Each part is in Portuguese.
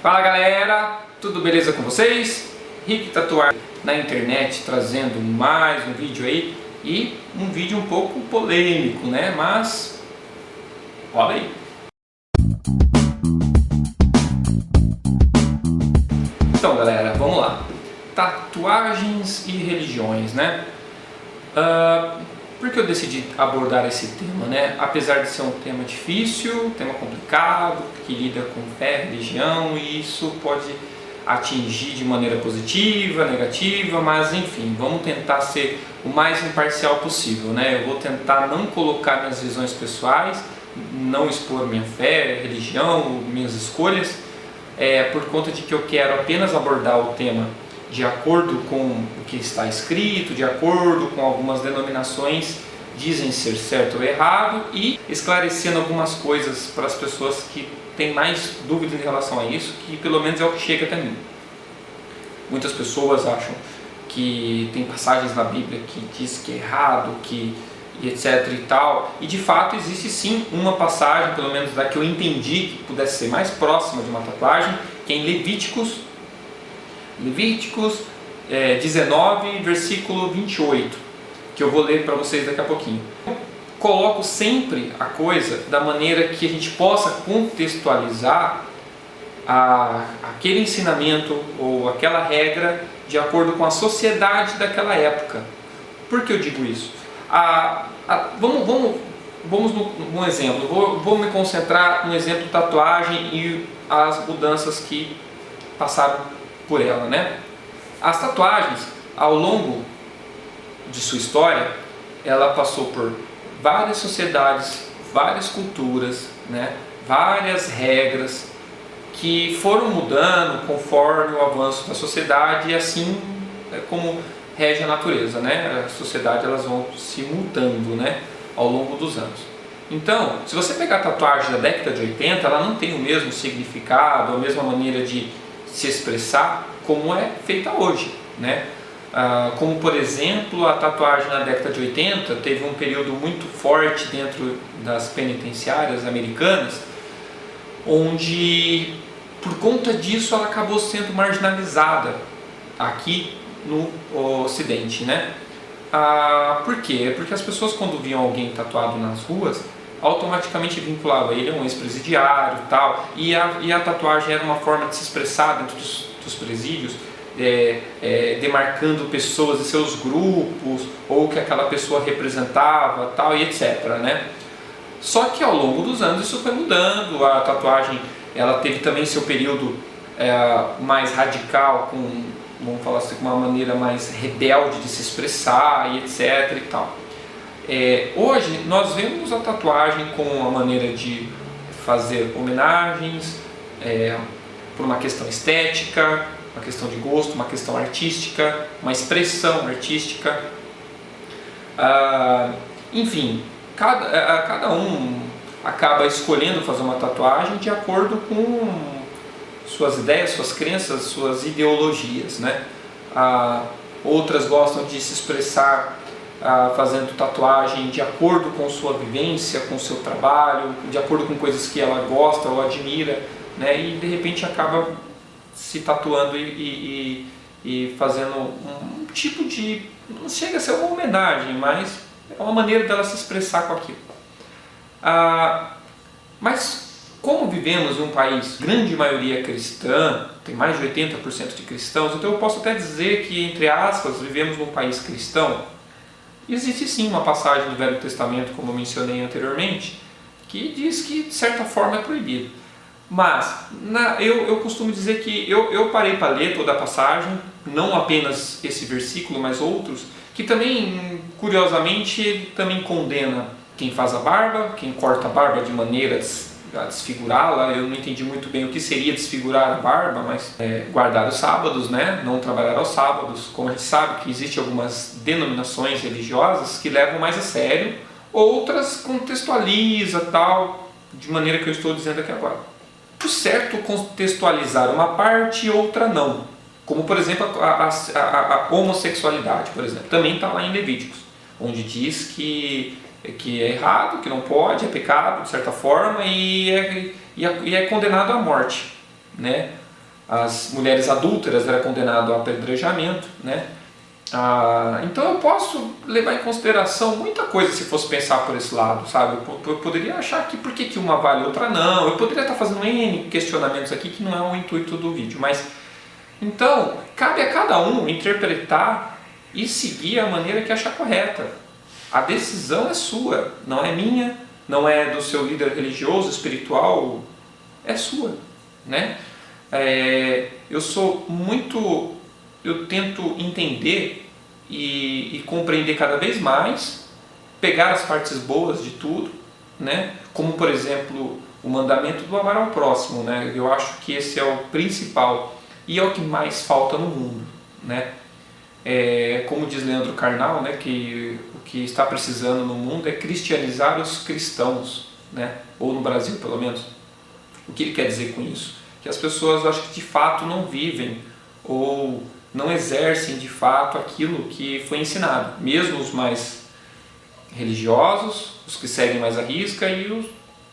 Fala galera, tudo beleza com vocês? Rick Tatuagem na internet trazendo mais um vídeo aí e um vídeo um pouco polêmico, né? Mas olha aí. Então galera, vamos lá. Tatuagens e religiões, né? Por que eu decidi abordar esse tema, né? Apesar de ser um tema difícil, tema complicado, que lida com fé, religião, e isso pode atingir de maneira positiva, negativa, mas enfim, vamos tentar ser o mais imparcial possível, né? Eu vou tentar não colocar minhas visões pessoais, não expor minha fé, religião, minhas escolhas, por conta de que eu quero apenas abordar o tema de acordo com o que está escrito, de acordo com algumas denominações dizem ser certo ou errado, e esclarecendo algumas coisas para as pessoas que têm mais dúvidas em relação a isso, que pelo menos é o que chega até mim. Muitas pessoas acham que tem passagens na Bíblia que diz que é errado, que e etc e tal, e de fato existe sim uma passagem, pelo menos da que eu entendi que pudesse ser mais próxima de uma tatuagem, que é em Levíticos 19, versículo 28, que eu vou ler para vocês daqui a pouquinho. Eu coloco sempre a coisa da maneira que a gente possa contextualizar aquele ensinamento ou aquela regra de acordo com a sociedade daquela época. Por que eu digo isso? Vamos num exemplo. Vou me concentrar no exemplo de tatuagem e as mudanças que passaram por ela, né? As tatuagens, ao longo de sua história, ela passou por várias sociedades, várias culturas, né? Várias regras que foram mudando conforme o avanço da sociedade, e assim é como rege a natureza, né? A sociedade, elas vão se mudando, né? Ao longo dos anos. Então, se você pegar a tatuagem da década de 80, ela não tem o mesmo significado, a mesma maneira de se expressar como é feita hoje, né? Como por exemplo a tatuagem na década de 80 teve um período muito forte dentro das penitenciárias americanas, onde por conta disso ela acabou sendo marginalizada aqui no Ocidente, né? Por quê? Porque as pessoas, quando viam alguém tatuado nas ruas, automaticamente vinculava ele a um ex-presidiário e tal, e a tatuagem era uma forma de se expressar dentro dos presídios, demarcando pessoas e seus grupos, ou que aquela pessoa representava, tal, e etc, né? Só que ao longo dos anos isso foi mudando. A tatuagem, ela teve também seu período mais radical, vamos falar assim, com uma maneira mais rebelde de se expressar, e etc e tal. Hoje nós vemos a tatuagem como uma maneira de fazer homenagens, por uma questão estética, uma questão de gosto, uma questão artística, uma expressão artística. Enfim, cada um acaba escolhendo fazer uma tatuagem de acordo com suas ideias, suas crenças, suas ideologias, né? Outras gostam de se expressar fazendo tatuagem de acordo com sua vivência, com seu trabalho, de acordo com coisas que ela gosta ou admira, né? E de repente acaba se tatuando e fazendo um tipo de... não chega a ser uma homenagem, mas é uma maneira dela se expressar com aquilo. Mas como vivemos em um país, grande maioria cristã, tem mais de 80% de cristãos, então eu posso até dizer que, entre aspas, vivemos num país cristão. Existe sim uma passagem do Velho Testamento, como eu mencionei anteriormente, que diz que de certa forma é proibido. Mas eu costumo dizer que eu parei para ler toda a passagem, não apenas esse versículo, mas outros, que também, curiosamente, ele também condena quem faz a barba, quem corta a barba de maneira a desfigurá-la. Eu não entendi muito bem o que seria desfigurar a barba, mas guardar os sábados, né? Não trabalhar aos sábados. Como a gente sabe que existem algumas denominações religiosas que levam mais a sério, outras contextualiza tal, de maneira que eu estou dizendo aqui agora. O certo contextualizar uma parte e outra não. Como por exemplo a homossexualidade, por exemplo, também está lá em Levíticos, onde diz que é errado, que não pode, é pecado de certa forma, e é condenado à morte, né? as mulheres adúlteras eram condenadas ao apedrejamento, né? Então eu posso levar em consideração muita coisa se fosse pensar por esse lado, sabe? Eu poderia achar que por que uma vale e outra não, eu poderia estar fazendo N questionamentos aqui que não é o intuito do vídeo, mas então cabe a cada um interpretar e seguir a maneira que achar correta. A decisão é sua, não é minha, não é do seu líder religioso, espiritual, é sua, né? Eu tento entender e compreender cada vez mais, pegar as partes boas de tudo, né? Como por exemplo o mandamento do amar ao próximo, né? Eu acho que esse é o principal e é o que mais falta no mundo, né? Como diz Leandro Carnal, né? Que o que está precisando no mundo é cristianizar os cristãos, né? Ou no Brasil pelo menos. O que ele quer dizer com isso? Que as pessoas, eu acho que de fato não vivem ou não exercem de fato aquilo que foi ensinado, mesmo os mais religiosos, os que seguem mais a risca e os,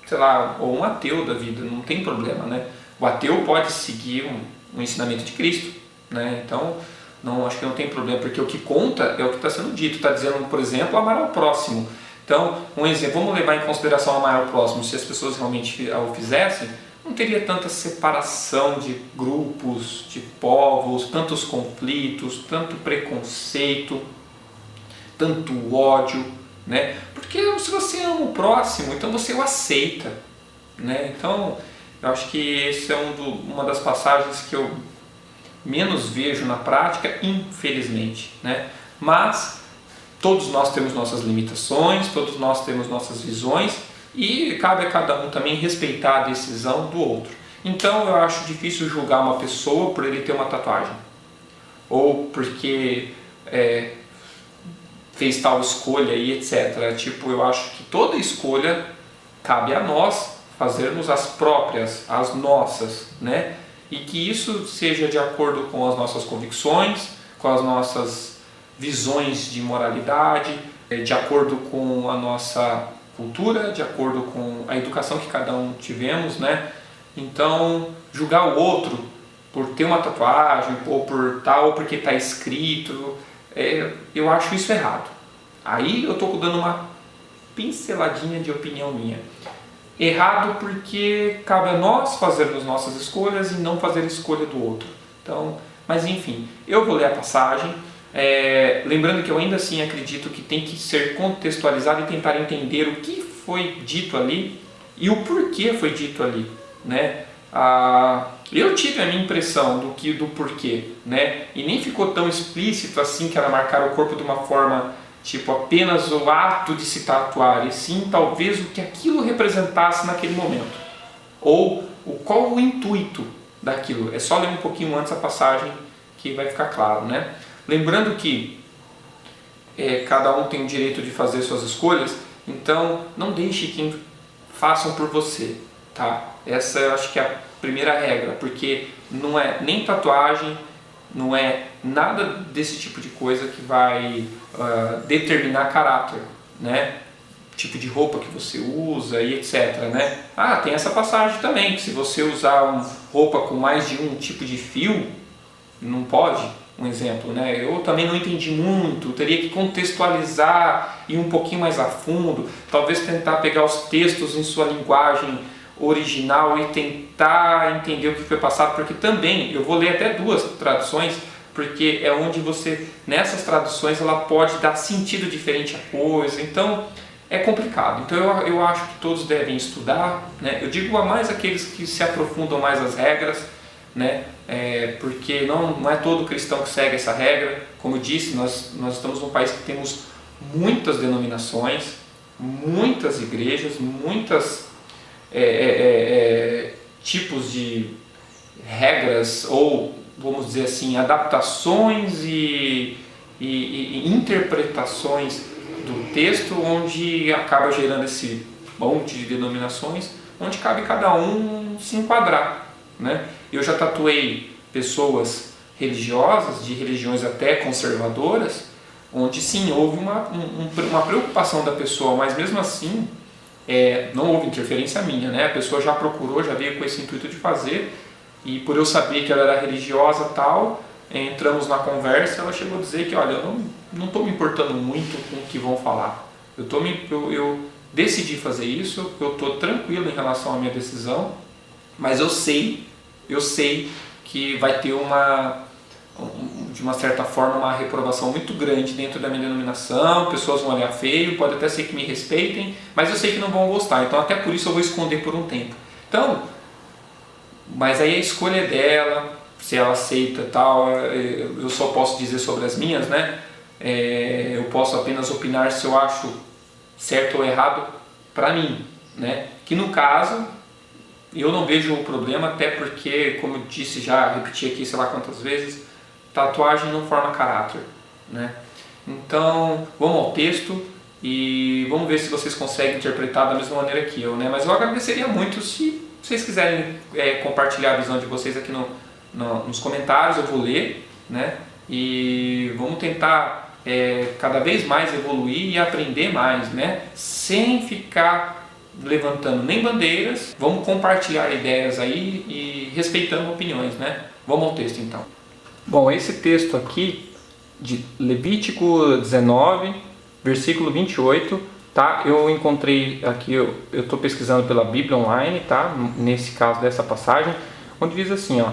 sei lá, ou um ateu da vida, não tem problema, né? O ateu pode seguir um ensinamento de Cristo, né? Então, acho que não tem problema, porque o que conta é o que está sendo dito, está dizendo, por exemplo, amar ao próximo. Então, um exemplo, vamos levar em consideração amar ao próximo, se as pessoas realmente o fizessem, não teria tanta separação de grupos, de povos, tantos conflitos, tanto preconceito, tanto ódio, né? Porque se você ama o próximo, então você o aceita, né? Então, eu acho que essa é uma das passagens que eu menos vejo na prática, infelizmente, né? Mas todos nós temos nossas limitações, todos nós temos nossas visões, e cabe a cada um também respeitar a decisão do outro. Então eu acho difícil julgar uma pessoa por ele ter uma tatuagem, ou porque fez tal escolha e etc. Tipo, eu acho que toda escolha cabe a nós fazermos as próprias, as nossas, né? E que isso seja de acordo com as nossas convicções, com as nossas visões de moralidade, de acordo com a nossa cultura, de acordo com a educação que cada um tivemos, né? Então, julgar o outro por ter uma tatuagem, ou por tal, ou porque está escrito, eu acho isso errado. Aí eu estou dando uma pinceladinha de opinião minha. Errado porque cabe a nós fazermos nossas escolhas e não fazer a escolha do outro. Então, mas enfim, eu vou ler a passagem. Lembrando que eu ainda assim acredito que tem que ser contextualizado e tentar entender o que foi dito ali e o porquê foi dito ali, né? Eu tive a minha impressão do porquê, né? E nem ficou tão explícito assim que era marcar o corpo de uma forma tipo apenas o ato de se tatuar, e sim talvez o que aquilo representasse naquele momento, ou qual o intuito daquilo. É só ler um pouquinho antes a passagem que vai ficar claro, né? Lembrando que cada um tem o direito de fazer suas escolhas, então não deixe que façam por você, tá? Essa eu acho que é a primeira regra, porque não é nem tatuagem, não é nada desse tipo de coisa que vai determinar caráter, né? Tipo de roupa que você usa e etc, né? Tem essa passagem também, que se você usar roupa com mais de um tipo de fio, não pode, um exemplo, né? Eu também não entendi muito, teria que contextualizar e ir um pouquinho mais a fundo, talvez tentar pegar os textos em sua linguagem original e tentar entender o que foi passado, porque também, eu vou ler até duas traduções, porque é onde você, nessas traduções, ela pode dar sentido diferente à coisa, então é complicado. Então eu acho que todos devem estudar, né? Eu digo a mais aqueles que se aprofundam mais as regras, né? Porque não é todo cristão que segue essa regra. Como eu disse, nós estamos num país que temos muitas denominações, muitas igrejas, muitas tipos de regras, ou vamos dizer assim, adaptações e interpretações do texto, onde acaba gerando esse monte de denominações, onde cabe cada um se enquadrar, né? Eu já tatuei pessoas religiosas, de religiões até conservadoras, onde sim, houve uma preocupação da pessoa, mas mesmo assim não houve interferência minha, né? A pessoa já procurou, já veio com esse intuito de fazer, E por eu saber que ela era religiosa e tal, entramos na conversa, ela chegou a dizer que, olha, eu não estou me importando muito com o que vão falar. Eu decidi fazer isso, eu estou tranquilo em relação à minha decisão, mas eu sei que vai ter de uma certa forma, uma reprovação muito grande dentro da minha denominação, pessoas vão olhar feio, pode até ser que me respeitem, mas eu sei que não vão gostar, então até por isso eu vou esconder por um tempo. Então, mas aí a escolha é dela, se ela aceita tal, eu só posso dizer sobre as minhas, né? Eu posso apenas opinar se eu acho certo ou errado para mim, né? Que no caso, eu não vejo o problema, até porque, como eu disse, já repeti aqui sei lá quantas vezes, tatuagem não forma caráter, né? Então, vamos ao texto e vamos ver se vocês conseguem interpretar da mesma maneira que eu, né? Mas eu agradeceria muito se vocês quiserem compartilhar a visão de vocês aqui nos comentários, eu vou ler, né? E vamos tentar cada vez mais evoluir e aprender mais, né? Sem ficar levantando nem bandeiras, vamos compartilhar ideias aí e respeitando opiniões, né? Vamos ao texto então. Bom, esse texto aqui de Levítico 19, versículo 28, tá? Eu encontrei aqui, eu estou pesquisando pela Bíblia Online, tá? Nesse caso dessa passagem, onde diz assim, ó: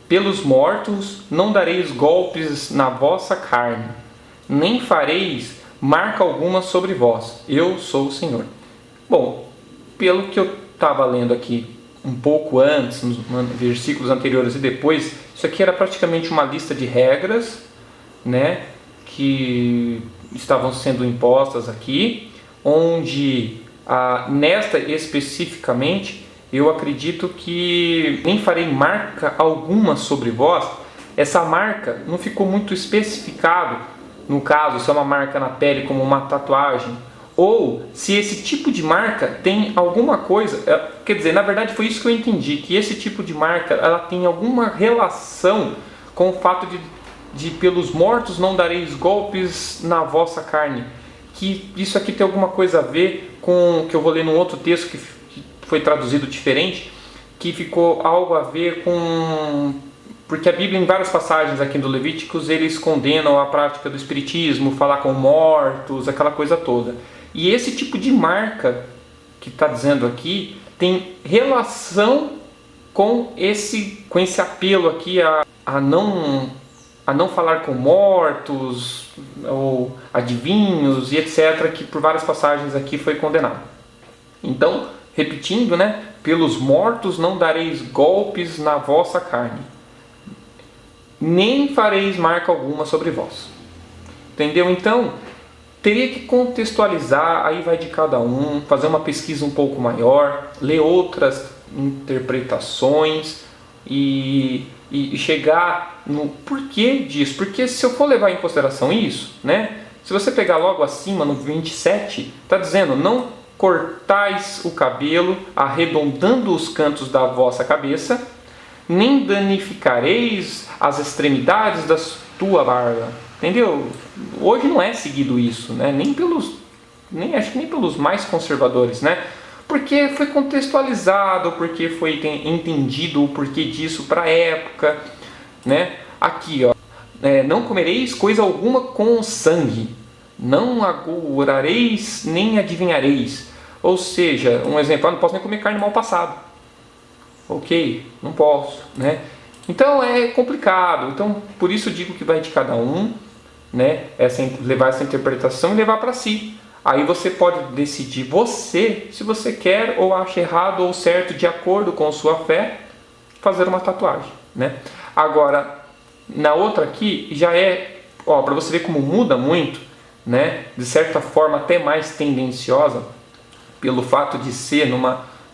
pelos mortos não dareis golpes na vossa carne, nem fareis marca alguma sobre vós, eu sou o Senhor. Bom, pelo que eu estava lendo aqui um pouco antes, nos versículos anteriores e depois, isso aqui era praticamente uma lista de regras, né, que estavam sendo impostas aqui, onde nesta especificamente eu acredito que nem farei marca alguma sobre vós. Essa marca não ficou muito especificado, no caso, se é uma marca na pele como uma tatuagem, ou se esse tipo de marca tem alguma coisa, quer dizer, na verdade foi isso que eu entendi, que esse tipo de marca ela tem alguma relação com o fato de pelos mortos não dareis golpes na vossa carne, que isso aqui tem alguma coisa a ver com, que eu vou ler num outro texto que foi traduzido diferente, que ficou algo a ver com... Porque a Bíblia, em várias passagens aqui do Levíticos, eles condenam a prática do espiritismo, falar com mortos, aquela coisa toda. E esse tipo de marca que está dizendo aqui tem relação com esse apelo aqui a não falar com mortos ou adivinhos e etc., que por várias passagens aqui foi condenado. Então, repetindo, né? Pelos mortos não dareis golpes na vossa carne, nem fareis marca alguma sobre vós. Entendeu? Então, teria que contextualizar, aí vai de cada um, fazer uma pesquisa um pouco maior, ler outras interpretações e chegar no porquê disso. Porque se eu for levar em consideração isso, né? Se você pegar logo acima no 27, está dizendo: não cortais o cabelo, arredondando os cantos da vossa cabeça, nem danificareis as extremidades da tua barba. Entendeu? Hoje não é seguido isso, né? Acho que nem pelos mais conservadores, né? Porque foi contextualizado, porque foi entendido o porquê disso para a época, né? Aqui, ó, não comereis coisa alguma com sangue, não agourareis nem adivinhareis. Ou seja, um exemplo, não posso nem comer carne mal passada. Ok, não posso, né? Então é complicado. Então por isso eu digo que vai de cada um, né? Levar essa interpretação e levar para si. Aí você pode decidir se você quer ou acha errado ou certo, de acordo com sua fé, fazer uma tatuagem, né? Agora, na outra aqui já para você ver como muda muito, né? De certa forma até mais tendenciosa, pelo fato de ser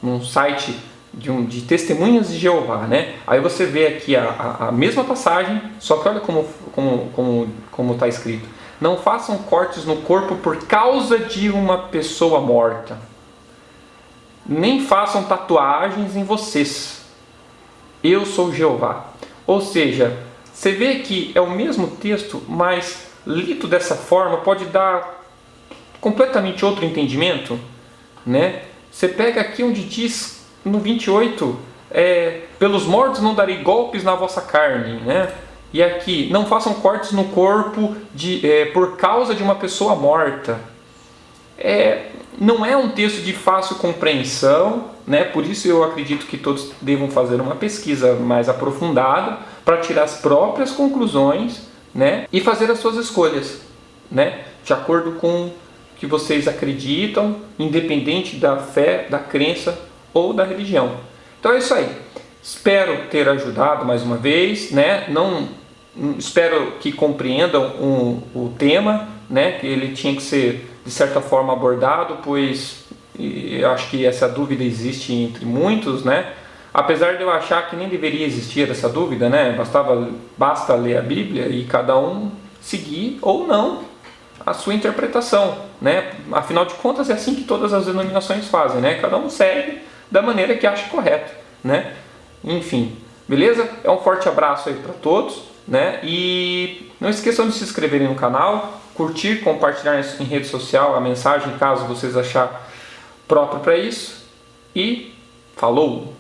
num site de testemunhas de Jeová, né? Aí você vê aqui a mesma passagem, só que olha como está escrito: não façam cortes no corpo por causa de uma pessoa morta, nem façam tatuagens em vocês, eu sou Jeová. Ou seja, você vê que é o mesmo texto, mas lido dessa forma pode dar completamente outro entendimento, né? Você pega aqui onde diz no 28, pelos mortos não darei golpes na vossa carne, né? E aqui, não façam cortes no corpo por causa de uma pessoa morta. Não é um texto de fácil compreensão, né? Por isso eu acredito que todos devam fazer uma pesquisa mais aprofundada para tirar as próprias conclusões, né? E fazer as suas escolhas, né? De acordo com o que vocês acreditam, independente da fé, da crença ou da religião. Então é isso aí. Espero ter ajudado mais uma vez, né? Espero que compreendam o tema, né? Que ele tinha que ser de certa forma abordado, pois eu acho que essa dúvida existe entre muitos, né? Apesar de eu achar que nem deveria existir essa dúvida, né? Basta ler a Bíblia e cada um seguir ou não a sua interpretação, né? Afinal de contas é assim que todas as denominações fazem, né? Cada um segue da maneira que acha correto, né? Enfim, beleza? Um forte abraço aí para todos, né? E não esqueçam de se inscreverem no canal, curtir, compartilhar em rede social a mensagem, caso vocês acharem próprio para isso. E falou!